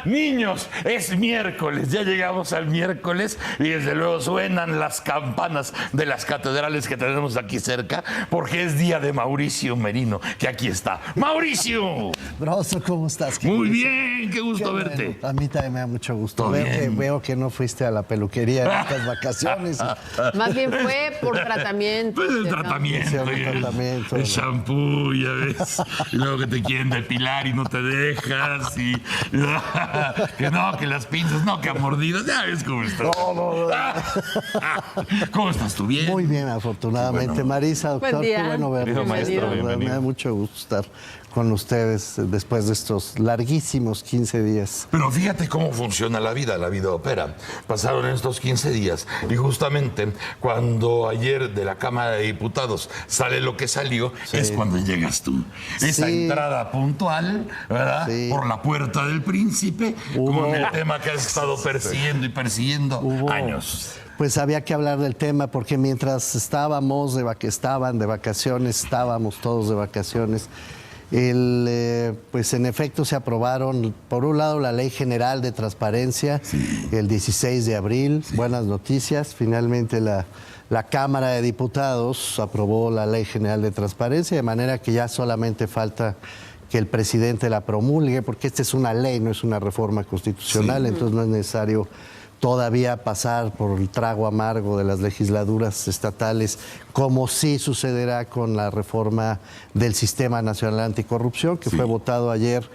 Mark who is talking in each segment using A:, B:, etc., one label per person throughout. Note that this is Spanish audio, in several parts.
A: Niños, es miércoles, ya llegamos al miércoles y desde luego suenan las campanas de las catedrales que tenemos aquí cerca porque es día de Mauricio Merino, que aquí está. ¡Mauricio!
B: Broso, ¿cómo estás?
A: Muy bien, qué gusto verte.
B: Bueno, a mí también me da mucho gusto.
A: Veo
B: Que no fuiste a la peluquería en estas vacaciones.
C: Más bien fue por tratamiento.
A: Pues el tratamiento, el shampoo, ya ves. Y luego que te quieren depilar y no te dejas. Y que las pinzas, no, que a mordidas. Ya ves cómo estás.
B: No.
A: ¿Cómo estás tú? ¿Bien?
B: Muy bien, afortunadamente. Bueno. Marisa, doctor, qué bueno verlo. Me da mucho gusto estar con ustedes después de estos larguísimos 15 días.
A: Pero fíjate cómo funciona la vida opera. Pasaron estos 15 días y justamente cuando ayer de la Cámara de Diputados sale lo que salió, es cuando llegas tú. Esa entrada puntual, ¿verdad? Sí. Por la puerta del príncipe, con el tema que has estado persiguiendo y persiguiendo años.
B: Pues había que hablar del tema porque mientras estábamos de vacaciones, estábamos todos de vacaciones. Pues en efecto se aprobaron, por un lado, la Ley General de Transparencia, el 16 de abril, buenas noticias, finalmente la Cámara de Diputados aprobó la Ley General de Transparencia, de manera que ya solamente falta que el presidente la promulgue, porque esta es una ley, no es una reforma constitucional, entonces no es necesario todavía pasar por el trago amargo de las legislaturas estatales, como sí sucederá con la reforma del Sistema Nacional Anticorrupción, que fue votado ayer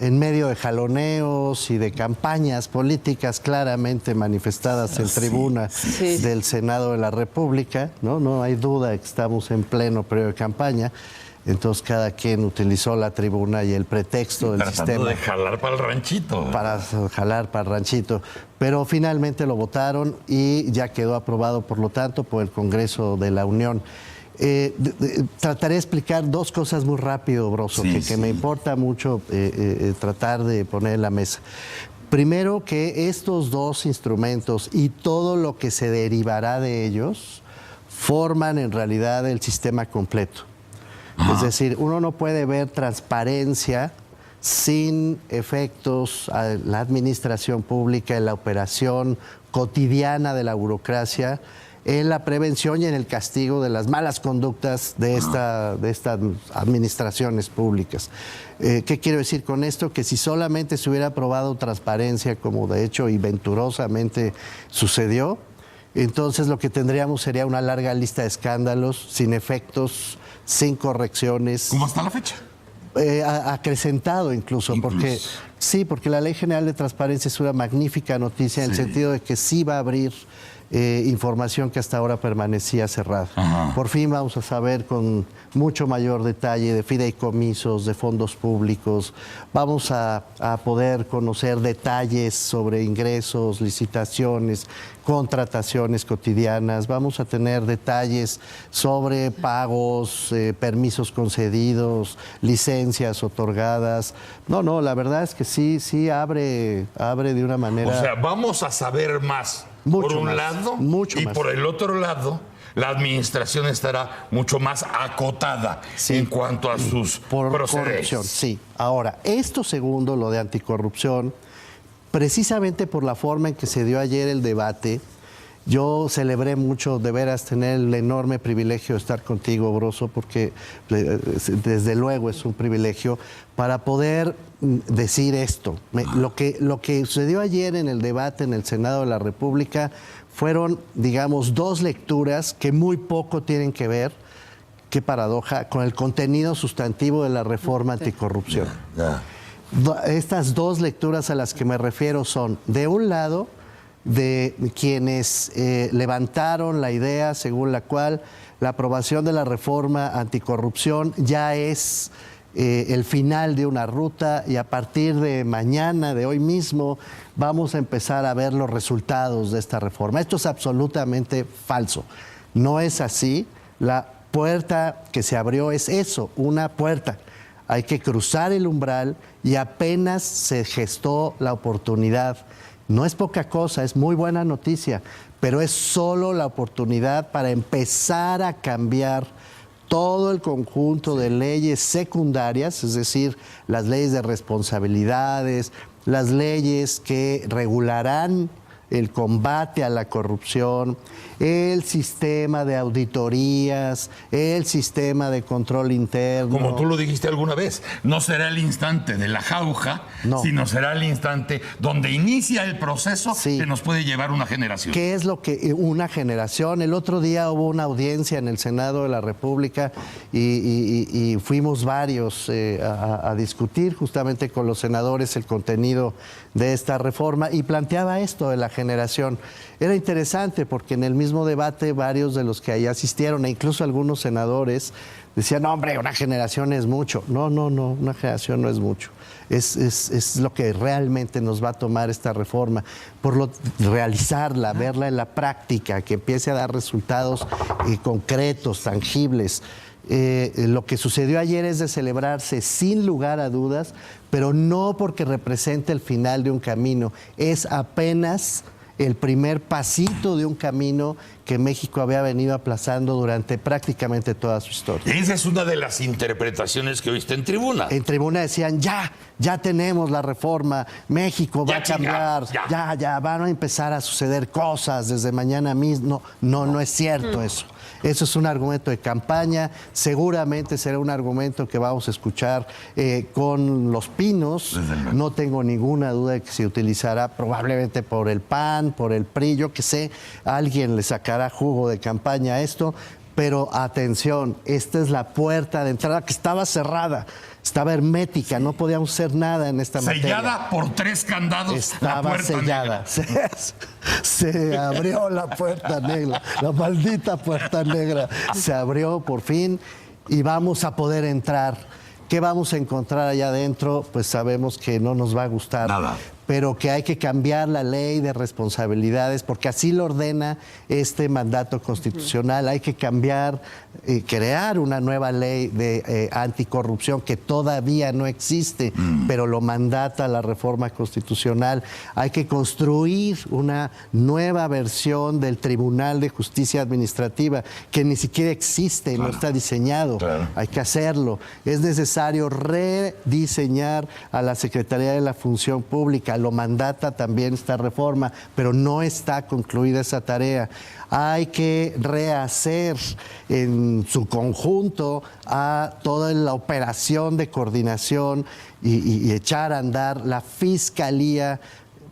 B: en medio de jaloneos y de campañas políticas claramente manifestadas en tribuna del Senado de la República. No hay duda de que estamos en pleno periodo de campaña. Entonces cada quien utilizó la tribuna y el pretexto del sistema.
A: De jalar para el ranchito.
B: Para jalar para el ranchito. Pero finalmente lo votaron y ya quedó aprobado, por lo tanto, por el Congreso de la Unión. Trataré de explicar dos cosas muy rápido, Broso, que me importa mucho tratar de poner en la mesa. Primero, que estos dos instrumentos y todo lo que se derivará de ellos forman en realidad el sistema completo. Es decir, uno no puede ver transparencia sin efectos a la administración pública, en la operación cotidiana de la burocracia, en la prevención y en el castigo de las malas conductas de estas administraciones públicas. ¿Qué quiero decir con esto? Que si solamente se hubiera aprobado transparencia, como de hecho y venturosamente sucedió, entonces lo que tendríamos sería una larga lista de escándalos sin efectos, sin correcciones.
A: ¿Cómo hasta la fecha?
B: Acrecentado incluso, porque la Ley General de Transparencia es una magnífica noticia en el sentido de que sí va a abrir información que hasta ahora permanecía cerrada. Por fin vamos a saber con mucho mayor detalle de fideicomisos, de fondos públicos, vamos a poder conocer detalles sobre ingresos, licitaciones, contrataciones cotidianas, vamos a tener detalles sobre pagos, permisos concedidos, licencias otorgadas. No, la verdad es que sí abre de una manera...
A: O sea, vamos a saber más. Por un lado, y por el otro lado, la administración estará mucho más acotada en cuanto a sus procederes.
B: Sí. Ahora, esto segundo, lo de anticorrupción, precisamente por la forma en que se dio ayer el debate, yo celebré mucho, de veras, tener el enorme privilegio de estar contigo, Broso, porque desde luego es un privilegio para poder decir esto. Lo que sucedió ayer en el debate en el Senado de la República fueron, digamos, dos lecturas que muy poco tienen que ver, qué paradoja, con el contenido sustantivo de la reforma anticorrupción. Estas dos lecturas a las que me refiero son, de un lado, de quienes levantaron la idea según la cual la aprobación de la reforma anticorrupción ya es el final de una ruta y a partir de mañana, de hoy mismo, vamos a empezar a ver los resultados de esta reforma. Esto es absolutamente falso. No es así. La puerta que se abrió es eso, una puerta. Hay que cruzar el umbral y apenas se gestó la oportunidad. No es poca cosa, es muy buena noticia, pero es solo la oportunidad para empezar a cambiar todo el conjunto de leyes secundarias, es decir, las leyes de responsabilidades, las leyes que regularán el combate a la corrupción, el sistema de auditorías, el sistema de control interno.
A: Como tú lo dijiste alguna vez, no será el instante de la jauja, sino será el instante donde inicia el proceso que nos puede llevar una generación.
B: ¿Qué es lo que una generación? El otro día hubo una audiencia en el Senado de la República y fuimos varios a discutir justamente con los senadores el contenido de esta reforma y planteaba esto de la generación. Era interesante porque en el mismo debate varios de los que ahí asistieron e incluso algunos senadores decían, no, hombre, una generación es mucho. No, una generación no es mucho. Es lo que realmente nos va a tomar esta reforma. Realizarla, verla en la práctica, que empiece a dar resultados concretos, tangibles. Lo que sucedió ayer es de celebrarse sin lugar a dudas, pero no porque represente el final de un camino, es apenas el primer pasito de un camino que México había venido aplazando durante prácticamente toda su historia.
A: Esa es una de las interpretaciones que oíste en tribuna.
B: En tribuna decían, ya tenemos la reforma, México va a cambiar, ya van a empezar a suceder cosas desde mañana mismo. No es cierto eso. Eso es un argumento de campaña, seguramente será un argumento que vamos a escuchar con los pinos. No tengo ninguna duda de que se utilizará probablemente por el PAN, por el PRI, yo que sé, alguien le sacará jugo de campaña a esto, pero atención, esta es la puerta de entrada que estaba cerrada, estaba hermética, no podíamos hacer nada en esta materia.
A: Sellada por 3 candados.
B: Estaba sellada. Se abrió la puerta negra, la maldita puerta negra. Se abrió por fin y vamos a poder entrar. ¿Qué vamos a encontrar allá adentro? Pues sabemos que no nos va a gustar.
A: Nada.
B: Pero que hay que cambiar la ley de responsabilidades, porque así lo ordena este mandato constitucional. Hay que cambiar, crear una nueva ley de anticorrupción que todavía no existe, pero lo mandata la reforma constitucional. Hay que construir una nueva versión del Tribunal de Justicia Administrativa, que ni siquiera existe, no está diseñado. Hay que hacerlo. Es necesario rediseñar a la Secretaría de la Función Pública. Lo mandata también esta reforma, pero no está concluida esa tarea. Hay que rehacer en su conjunto a toda la operación de coordinación y echar a andar la Fiscalía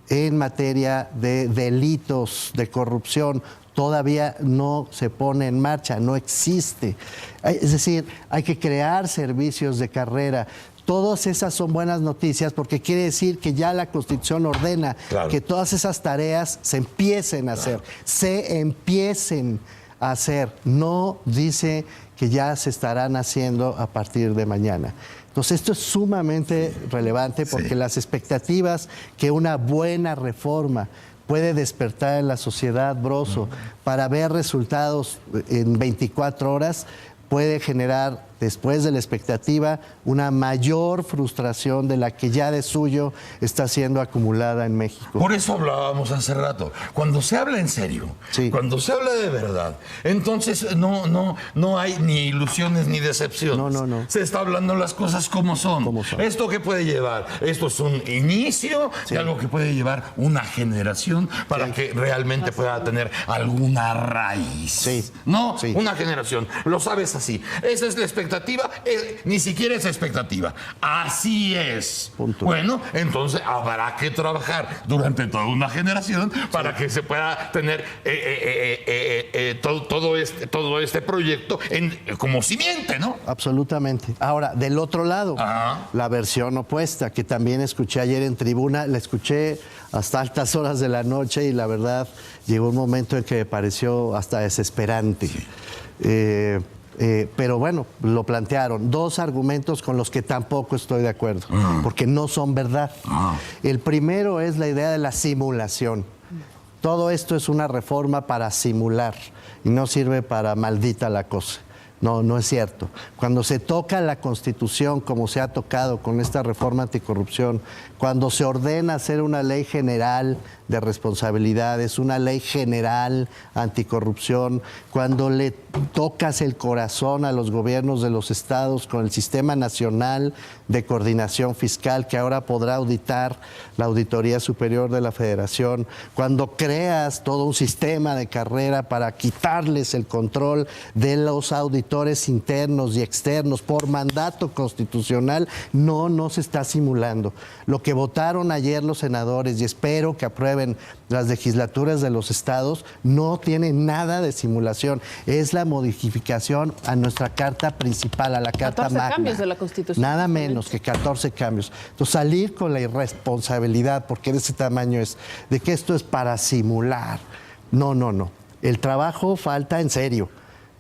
B: en materia de delitos de corrupción. Todavía no se pone en marcha, no existe. Es decir, hay que crear servicios de carrera. Todas esas son buenas noticias porque quiere decir que ya la Constitución ordena que todas esas tareas se empiecen a hacer, se empiecen a hacer. No dice que ya se estarán haciendo a partir de mañana. Entonces esto es sumamente relevante porque las expectativas que una buena reforma puede despertar en la sociedad, Broso, para ver resultados en 24 horas, puede generar, después de la expectativa, una mayor frustración de la que ya de suyo está siendo acumulada en México.
A: Por eso hablábamos hace rato. Cuando se habla en serio, cuando se habla de verdad, entonces no hay ni ilusiones ni decepciones.
B: No.
A: Se está hablando las cosas como son. ¿Esto qué puede llevar? Esto es un inicio de algo que puede llevar una generación para que realmente pueda tener alguna raíz. Una generación. Lo sabes así. Esa es la expectativa. Ni siquiera es expectativa. Así es.
B: Punto.
A: Bueno, entonces habrá que trabajar durante toda una generación para que se pueda tener todo este proyecto como simiente, ¿no?
B: Absolutamente. Ahora, del otro lado, la versión opuesta, que también escuché ayer en tribuna, la escuché hasta altas horas de la noche y la verdad llegó un momento en que me pareció hasta desesperante. Pero bueno, lo plantearon. 2 argumentos con los que tampoco estoy de acuerdo, porque no son verdad. El primero es la idea de la simulación. Todo esto es una reforma para simular y no sirve para maldita la cosa. No es cierto. Cuando se toca la Constitución, como se ha tocado con esta reforma anticorrupción, cuando se ordena hacer una ley general de responsabilidades, una ley general anticorrupción, cuando le tocas el corazón a los gobiernos de los estados con el Sistema Nacional de Coordinación Fiscal, que ahora podrá auditar la Auditoría Superior de la Federación, cuando creas todo un sistema de carrera para quitarles el control de los auditores internos y externos por mandato constitucional, no se está simulando. Lo que votaron ayer los senadores, y espero que aprueben las legislaturas de los estados, no tiene nada de simulación. Es la modificación a nuestra carta principal, a la carta magna.
C: 14 cambios de la Constitución.
B: Nada menos que 14 cambios. Entonces, salir con la irresponsabilidad, porque de ese tamaño es, de que esto es para simular. No. El trabajo falta en serio,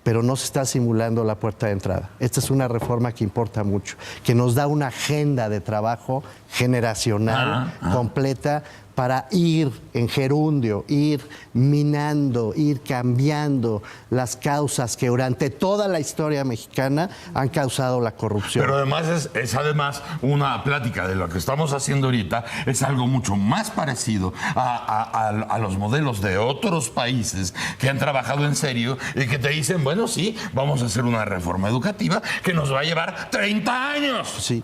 B: pero no se está simulando la puerta de entrada. Esta es una reforma que importa mucho, que nos da una agenda de trabajo generacional completa para ir en gerundio, ir minando, ir cambiando las causas que durante toda la historia mexicana han causado la corrupción.
A: Pero además es además una plática de lo que estamos haciendo ahorita, es algo mucho más parecido a los modelos de otros países que han trabajado en serio y que te dicen, bueno, sí, vamos a hacer una reforma educativa que nos va a llevar 30 años.
B: Sí.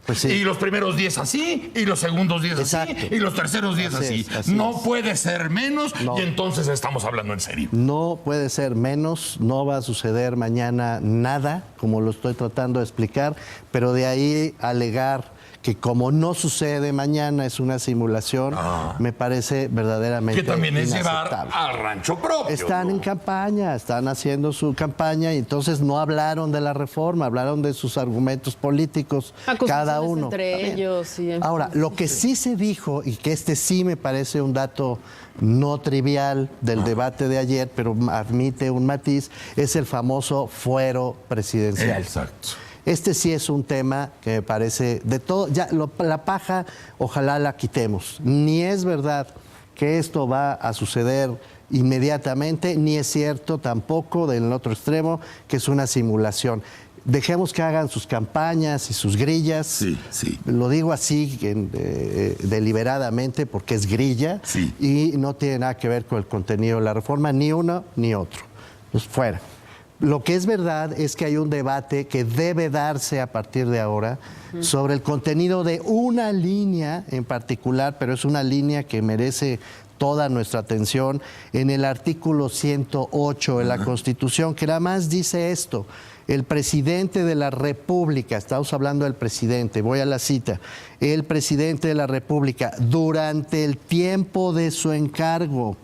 B: Pues sí.
A: Y los primeros 10 así, y los segundos 10 así, y los terceros 10 así. No puede ser menos, y entonces estamos hablando en serio.
B: No puede ser menos, no va a suceder mañana nada, como lo estoy tratando de explicar, pero de ahí alegar que como no sucede mañana es una simulación, me parece verdaderamente
A: que también es llevar
B: inaceptable.
A: al rancho propio.
B: Están en campaña, están haciendo su campaña y entonces no hablaron de la reforma, hablaron de sus argumentos políticos, cada uno.
C: Entre ellos. Y
B: ahora, lo que sí se dijo, y que este sí me parece un dato no trivial del debate de ayer, pero admite un matiz, es el famoso fuero presidencial.
A: Exacto.
B: Este sí es un tema que me parece de todo, ya la paja ojalá la quitemos. Ni es verdad que esto va a suceder inmediatamente, ni es cierto tampoco del otro extremo que es una simulación. Dejemos que hagan sus campañas y sus grillas.
A: Sí.
B: Lo digo así deliberadamente porque es grilla y no tiene nada que ver con el contenido de la reforma, ni uno ni otro. Pues fuera. Lo que es verdad es que hay un debate que debe darse a partir de ahora sobre el contenido de una línea en particular, pero es una línea que merece toda nuestra atención, en el artículo 108 de la Constitución, que nada más dice esto: el presidente de la República, estamos hablando del presidente, voy a la cita, el presidente de la República, durante el tiempo de su encargo,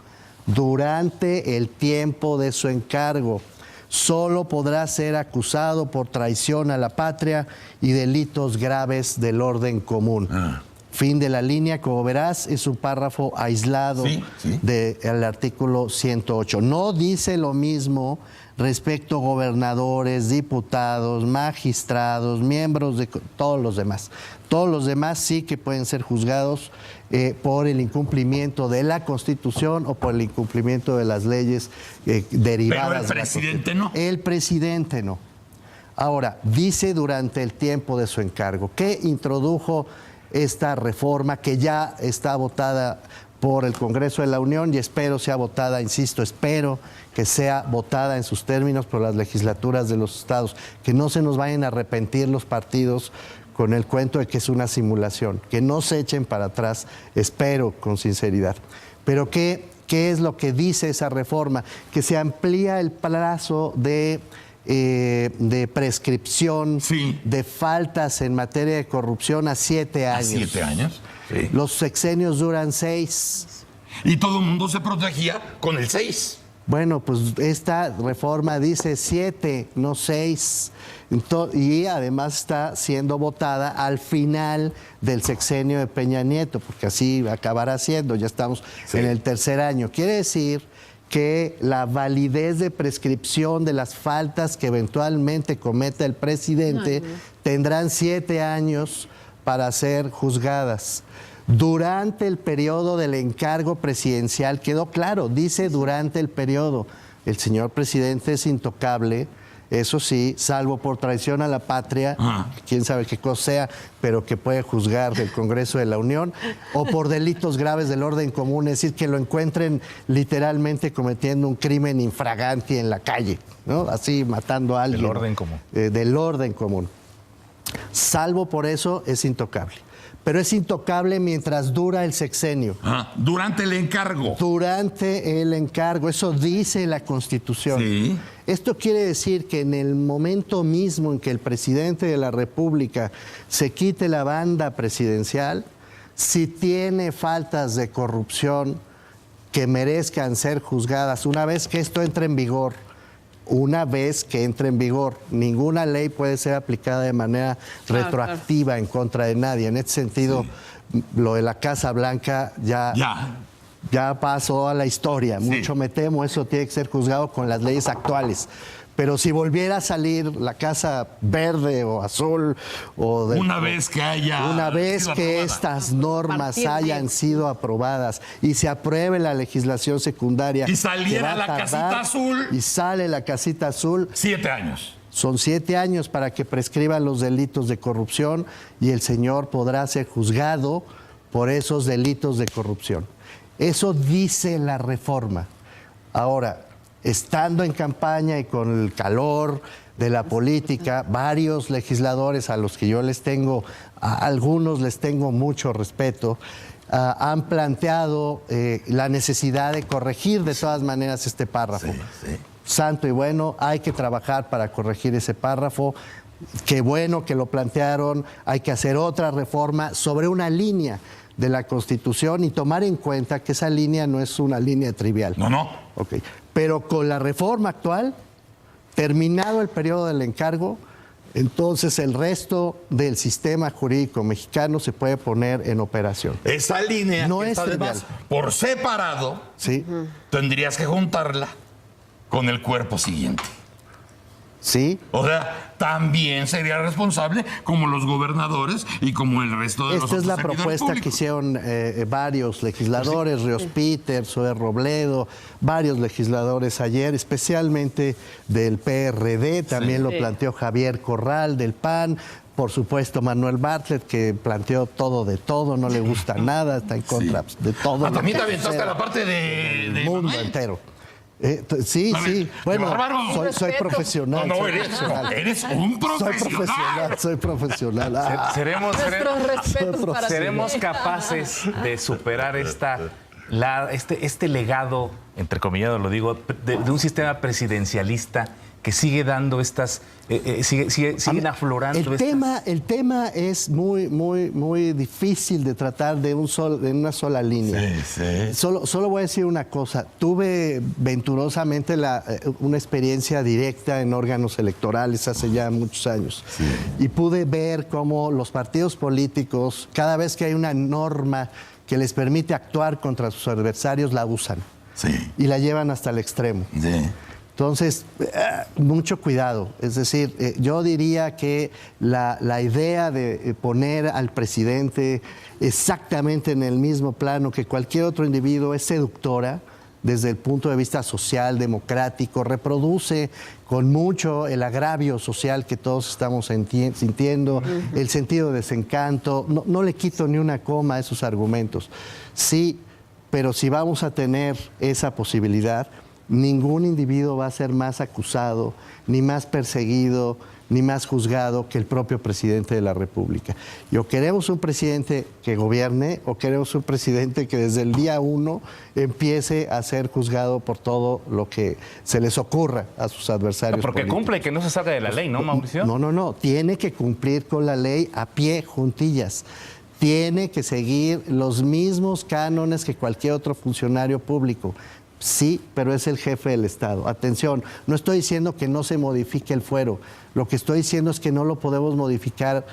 B: solo podrá ser acusado por traición a la patria y delitos graves del orden común. Fin de la línea, como verás, es un párrafo aislado del artículo 108. No dice lo mismo respecto a gobernadores, diputados, magistrados, miembros de todos los demás. Todos los demás sí que pueden ser juzgados por el incumplimiento de la Constitución o por el incumplimiento de las leyes derivadas.
A: Pero el presidente no.
B: El presidente no. Ahora, dice durante el tiempo de su encargo. ¿Qué introdujo esta reforma que ya está votada por el Congreso de la Unión y espero sea votada, insisto, espero que sea votada en sus términos por las legislaturas de los estados, que no se nos vayan a arrepentir los partidos con el cuento de que es una simulación, que no se echen para atrás, espero con sinceridad. Pero ¿qué es lo que dice esa reforma? Que se amplía el plazo de prescripción de faltas en materia de corrupción a 7 años.
A: ¿A 7 años? Sí.
B: Los sexenios duran 6.
A: Y todo el mundo se protegía con el 6.
B: Bueno, pues esta reforma dice 7, no 6. Y además está siendo votada al final del sexenio de Peña Nieto, porque así acabará siendo, ya estamos en el tercer año. Quiere decir que la validez de prescripción de las faltas que eventualmente cometa el presidente tendrán 7 años para ser juzgadas. Durante el periodo del encargo presidencial, quedó claro, dice durante el periodo. El señor presidente es intocable, eso sí, salvo por traición a la patria, quién sabe qué cosa sea, pero que puede juzgar del Congreso de la Unión, o por delitos graves del orden común, es decir, que lo encuentren literalmente cometiendo un crimen infraganti en la calle, ¿no? Así matando a alguien.
D: Del orden común.
B: Del orden común. Salvo por eso, es intocable. Pero es intocable mientras dura el sexenio.
A: Durante el encargo.
B: Durante el encargo, eso dice la Constitución.
A: Sí.
B: Esto quiere decir que en el momento mismo en que el presidente de la República se quite la banda presidencial, si tiene faltas de corrupción que merezcan ser juzgadas, una vez que esto entre en vigor, ninguna ley puede ser aplicada de manera retroactiva en contra de nadie. En este sentido, lo de la Casa Blanca ya pasó a la historia. Mucho me temo, eso tiene que ser juzgado con las leyes actuales. Pero si volviera a salir la Casa Verde o Azul o
A: una vez que
B: estas normas hayan sido aprobadas y se apruebe la legislación secundaria
A: y saliera la casita azul
B: y sale la casita azul,
A: 7 años.
B: Son 7 años para que prescriban los delitos de corrupción y el señor podrá ser juzgado por esos delitos de corrupción. Eso dice la reforma. Ahora, estando en campaña y con el calor de la política, varios legisladores a los que yo a algunos les tengo mucho respeto, han planteado la necesidad de corregir de todas maneras este párrafo. Santo y bueno, hay que trabajar para corregir ese párrafo. Qué bueno que lo plantearon, hay que hacer otra reforma sobre una línea de la Constitución y tomar en cuenta que esa línea no es una línea trivial.
A: No.
B: Okay. Pero con la reforma actual, terminado el periodo del encargo, entonces el resto del sistema jurídico mexicano se puede poner en operación.
A: Esa línea
B: no
A: que
B: es
A: está
B: trivial.
A: además por separado,
B: sí.
A: Tendrías que juntarla con el cuerpo siguiente.
B: Sí.
A: O sea, también sería responsable como los gobernadores y como el resto de los otros
B: Esta es la
A: servidores
B: propuesta
A: públicos.
B: que hicieron varios legisladores, Ríos Peters, Zoé Robledo, varios legisladores ayer, especialmente del PRD, también lo planteó Javier Corral del PAN, por supuesto Manuel Bartlett, que planteó todo de todo, no le gusta nada, está en contra de todo.
A: También te aventaste la parte de
B: mundo
A: Manuel.
B: entero. Sí. Bueno, soy profesional.
A: No, eres un profesional.
B: Soy profesional.
D: Seremos capaces de superar este legado, entrecomillado lo digo, de un sistema presidencialista que sigue dando siguen aflorando.
B: El tema es muy difícil de tratar en una sola línea.
A: Sí.
B: Solo voy a decir una cosa. Tuve venturosamente una experiencia directa en órganos electorales hace ya muchos años. Sí. Y pude ver cómo los partidos políticos, cada vez que hay una norma que les permite actuar contra sus adversarios, la usan.
A: Sí.
B: Y la llevan hasta el extremo.
A: Sí.
B: Entonces, mucho cuidado. Es decir, yo diría que la idea de poner al presidente exactamente en el mismo plano que cualquier otro individuo es seductora desde el punto de vista social, democrático, reproduce con mucho el agravio social que todos estamos sintiendo, el sentido de desencanto. No le quito ni una coma a esos argumentos. Sí, pero si vamos a tener esa posibilidad, ningún individuo va a ser más acusado, ni más perseguido, ni más juzgado que el propio presidente de la República. Y o queremos un presidente que gobierne, o queremos un presidente que desde el día 1 empiece a ser juzgado por todo lo que se les ocurra a sus adversarios
D: porque
B: políticos.
D: cumple, que no se salga de la ley, ¿no, Mauricio?
B: No. Tiene que cumplir con la ley a pie juntillas. Tiene que seguir los mismos cánones que cualquier otro funcionario público. Sí, pero es el jefe del Estado. Atención, no estoy diciendo que no se modifique el fuero. Lo que estoy diciendo es que no lo podemos modificar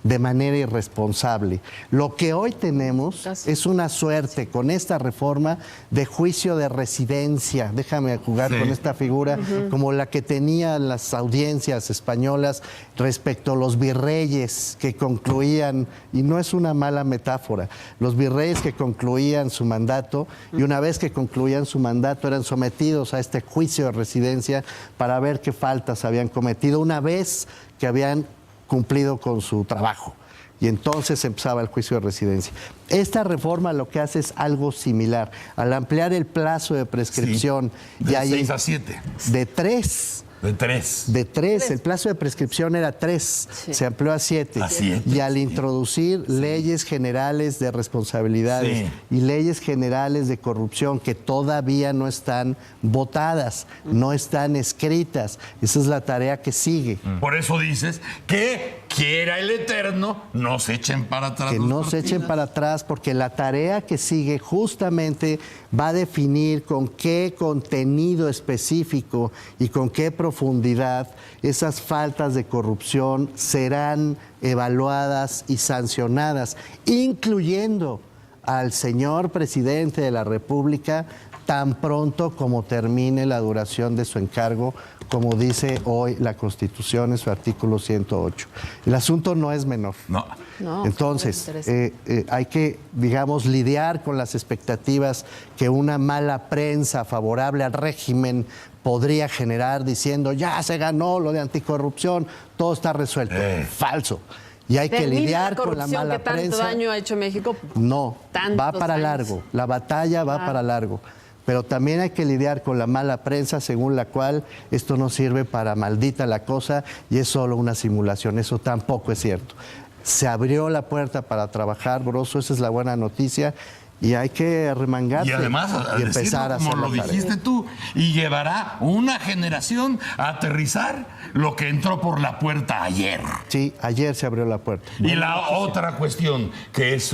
B: de manera irresponsable. Lo que hoy tenemos es una suerte con esta reforma de juicio de residencia. Déjame jugar con esta figura, como la que tenían las audiencias españolas respecto a los virreyes que concluían, y no es una mala metáfora, los virreyes que concluían su mandato y una vez que concluían su mandato eran sometidos a este juicio de residencia para ver qué faltas habían cometido una vez que habían cumplido con su trabajo. Y entonces empezaba el juicio de residencia. Esta reforma lo que hace es algo similar. Al ampliar el plazo de prescripción
A: de 6 a 7.
B: De 3
A: De 3.
B: De 3, el plazo de prescripción era 3,
C: Sí.
B: se amplió a 7.
A: A 7,
B: Y al
A: sí.
B: introducir leyes generales de responsabilidades
A: Sí.
B: y leyes generales de corrupción que todavía no están votadas, no están escritas, esa es la tarea que sigue.
A: Por eso dices que quiera el Eterno, no se echen para atrás.
B: Que
A: los
B: no se echen
A: partidos.
B: para atrás, porque la tarea que sigue justamente va a definir con qué contenido específico y con qué profundidad esas faltas de corrupción serán evaluadas y sancionadas, incluyendo al señor presidente de la República tan pronto como termine la duración de su encargo, como dice hoy la Constitución en su artículo 108. El asunto no es menor.
A: No.
C: No,
B: Entonces,
C: muy interesante.
B: hay que, digamos, lidiar con las expectativas que una mala prensa favorable al régimen podría generar diciendo, ya se ganó lo de anticorrupción, todo está resuelto. Falso. Y hay que
C: Termina
B: lidiar con la
C: corrupción
B: mala
C: que tanto
B: prensa.
C: daño ha hecho México.
B: No,
C: Tantos
B: va para
C: años.
B: largo. La batalla va
C: Ah.
B: para largo. Pero también hay que lidiar con la mala prensa según la cual esto no sirve para maldita la cosa y es solo una simulación. Eso tampoco es cierto. Se abrió la puerta para trabajar, Broso, esa es la buena noticia. Y hay que arremangarse
A: Y además,
B: y empezar a
A: como
B: hacer
A: lo
B: la tarea.
A: dijiste tú, y llevará una generación a aterrizar lo que entró por la puerta ayer.
B: Sí, ayer se abrió la puerta.
A: Y la otra cuestión, que es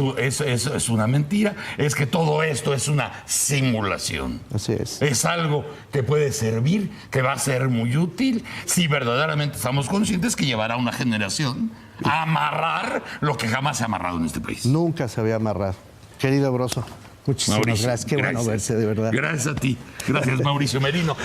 A: una mentira, es que todo esto es una simulación.
B: Así es.
A: Es algo que puede servir, que va a ser muy útil, si verdaderamente estamos conscientes que llevará una generación a amarrar lo que jamás se ha amarrado en este país.
B: Nunca se había amarrado. Querido Broso, muchísimas
A: Mauricio,
B: gracias. Qué bueno verse, de verdad.
A: Gracias a ti. Gracias, Mauricio Merino.